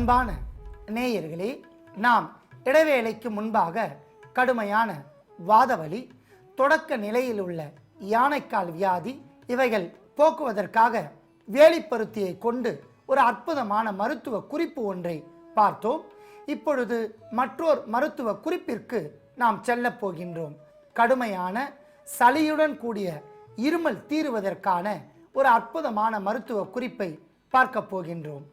அன்பான நேயர்களே, நாம் இடைவேளைக்கு முன்பாக கடுமையான வாதவலி, தொடக்க நிலையில் உள்ள யானைக்கால் வியாதி இவைகள் போக்குவதற்காக வேலிப்பருத்தியை கொண்டு ஒரு அற்புதமான மருத்துவ குறிப்பு ஒன்றை பார்த்தோம். இப்பொழுது மற்றொரு மருத்துவ குறிப்பிற்கு நாம் செல்ல போகின்றோம். கடுமையான சளியுடன் கூடிய இருமல் தீருவதற்கான ஒரு அற்புதமான மருத்துவ குறிப்பை பார்க்க போகின்றோம்.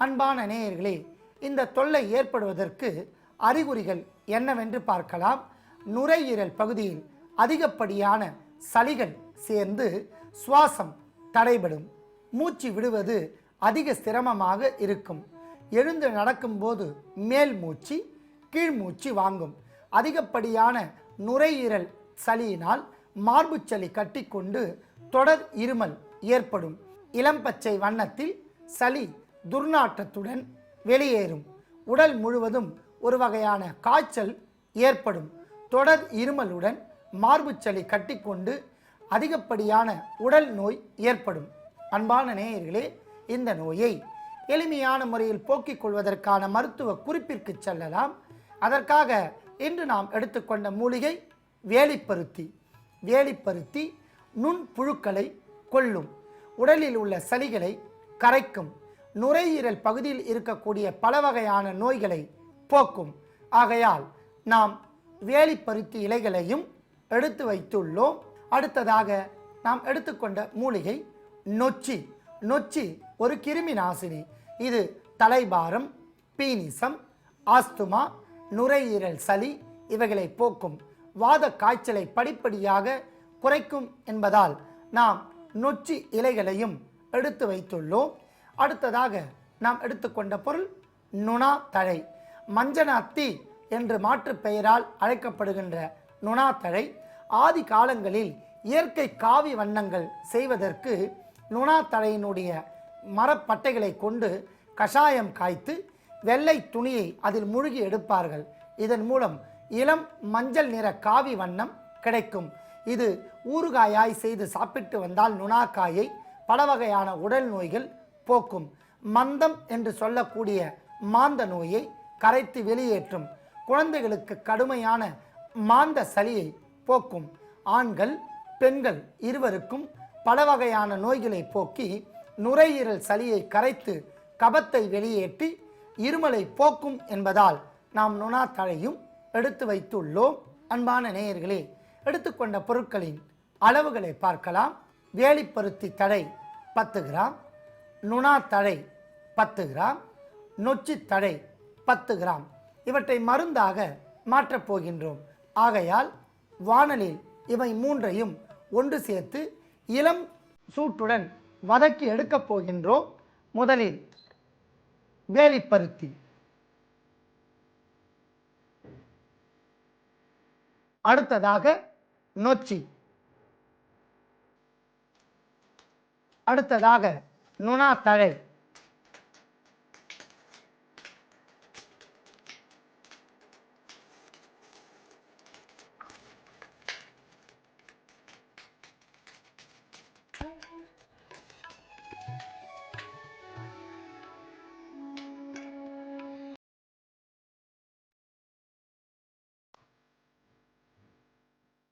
அன்பான நேயர்களே, இந்த தொல்லை ஏற்படுவதற்கு அறிகுறிகள் என்னவென்று பார்க்கலாம். நுரையீரல் பகுதியில் அதிகப்படியான சளிகள் சேர்ந்து சுவாசம் தடைபடும், மூச்சு விடுவது அதிக சிரமமாக இருக்கும், எழுந்து நடக்கும்போது மேல் மூச்சு கீழ் மூச்சு வாங்கும், அதிகப்படியான நுரையீரல் சளியினால் மார்பு சளி கட்டிக்கொண்டு தொடர் இருமல் ஏற்படும், இளம்பச்சை வண்ணத்தில் சளி துர்நாற்றத்துடன் வெளியேறும், உடல் முழுவதும் ஒரு வகையான காய்ச்சல் ஏற்படும், தொடர் இருமலுடன் மார்பு சளி கட்டிக்கொண்டு அதிகப்படியான உடல் நோய் ஏற்படும். அன்பான நேயர்களே, இந்த நோயை எளிமையான முறையில் போக்கிக் கொள்வதற்கான மருத்துவ குறிப்பிற்கு செல்லலாம். அதற்காக இன்று நாம் எடுத்துக்கொண்ட மூலிகை வேலிப்பருத்தி. வேலிப்பருத்தி நுண்புழுக்களை கொல்லும், உடலில் உள்ள சளிகளை கரைக்கும், நுரையீரல் பகுதியில் இருக்கக்கூடிய பல வகையான நோய்களை போக்கும். ஆகையால் நாம் வேலிப்பருத்தி இலைகளையும் எடுத்து வைத்துள்ளோம். அடுத்ததாக நாம் எடுத்துக்கொண்ட மூலிகை நொச்சி. நொச்சி ஒரு கிருமி நாசினி. இது தலைபாரம், பீனிசம், ஆஸ்துமா, நுரையீரல் சளி இவைகளை போக்கும், வாத காய்ச்சலை படிப்படியாக குறைக்கும் என்பதால் நாம் நொச்சி இலைகளையும் எடுத்து வைத்துள்ளோம். அடுத்ததாக நாம் எடுத்துக்கொண்ட பொருள் நுணா தழை. மஞ்சனாத்தி என்று மாற்று பெயரால் அழைக்கப்படுகின்ற நுணா தழை ஆதி காலங்களில் இயற்கை காவி வண்ணங்கள் செய்வதற்கு நுணா தழையினுடைய மரப்பட்டைகளை கொண்டு கஷாயம் காய்த்து வெள்ளை துணியை அதில் மூழ்கி எடுப்பார்கள். இதன் மூலம் இளம் மஞ்சள் நிற காவி வண்ணம் கிடைக்கும். இது ஊறுகாயாய் செய்து சாப்பிட்டு வந்தால் நுணாக்காயை பல வகையான உடல் நோய்கள் போக்கும். மந்தம் என்று சொல்லக்கூடிய மாந்த நோயை கரைத்து வெளியேற்றும், குழந்தைகளுக்கு கடுமையான மாந்த சளியை போக்கும். ஆண்கள் பெண்கள் இருவருக்கும் பல வகையான நோய்களை போக்கி நுரையீரல் சளியை கரைத்து கபத்தை வெளியேற்றி இருமலை போக்கும் என்பதால் நாம் நுணா தழையும் எடுத்து வைத்துள்ளோம். அன்பான நேயர்களே, எடுத்துக்கொண்ட பொருட்களின் அளவுகளை பார்க்கலாம். வேலிப்பருத்தி தழை 10 கிராம், நுணா தழை 10 கிராம், நொச்சி தழை 10 கிராம். இவற்றை மருந்தாக மாற்றப் போகின்றோம். ஆகையால் வாணலில் இவை மூன்றையும் ஒன்று சேர்த்து இளம் சூட்டுடன் வதக்கி எடுக்கப் போகின்றோம். முதலில் வேலிப்பருத்தி, அடுத்ததாக நொச்சி, அடுத்ததாக நுணா தழை,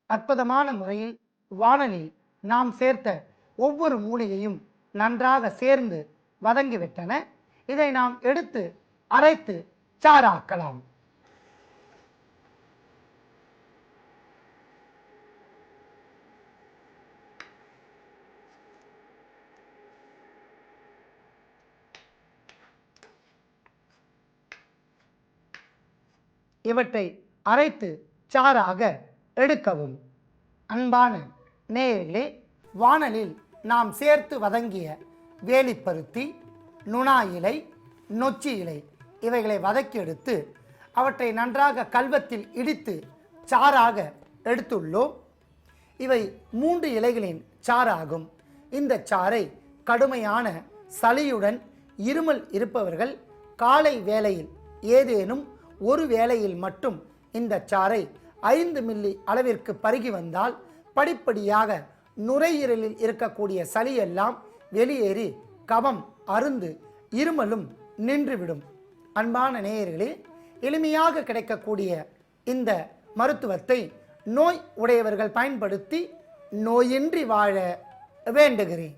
அற்புதமான முறையில் வாணலில் நாம் சேர்த்த ஒவ்வொரு மூலிகையும் நன்றாக சேர்ந்து வதங்கிவிட்டன. இதை நாம் எடுத்து அரைத்து சாறாக்கலாம். இவற்றை அரைத்து சாறாக எடுக்கவும். அன்பான நேயர்களே, வாணலில் நாம் சேர்த்து வதங்கிய வேலிப்பருத்தி, நுணா இலை, நொச்சி இலை இவைகளை வதக்கி எடுத்து அவற்றை நன்றாக கல்வத்தில் இடித்து சாறாக எடுத்துள்ளோம். இவை 3 இலைகளின் சாறாகும். இந்த சாறை கடுமையான சளியுடன் இருமல் இருப்பவர்கள் காலை வேளையில் ஏதேனும் ஒரு வேளையில் மட்டும் இந்த சாறை 5 மில்லி அளவிற்கு பருகி வந்தால் படிப்படியாக நுரையீரலில் இருக்கக்கூடிய சளியெல்லாம் வெளியேறி கபம் அருந்து இருமலும் நின்றுவிடும். அன்பான நேயர்களே, எளிமையாக கிடைக்கக்கூடிய இந்த மருத்துவத்தை நோய் உடையவர்கள் பயன்படுத்தி நோயின்றி வாழ வேண்டுகிறேன்.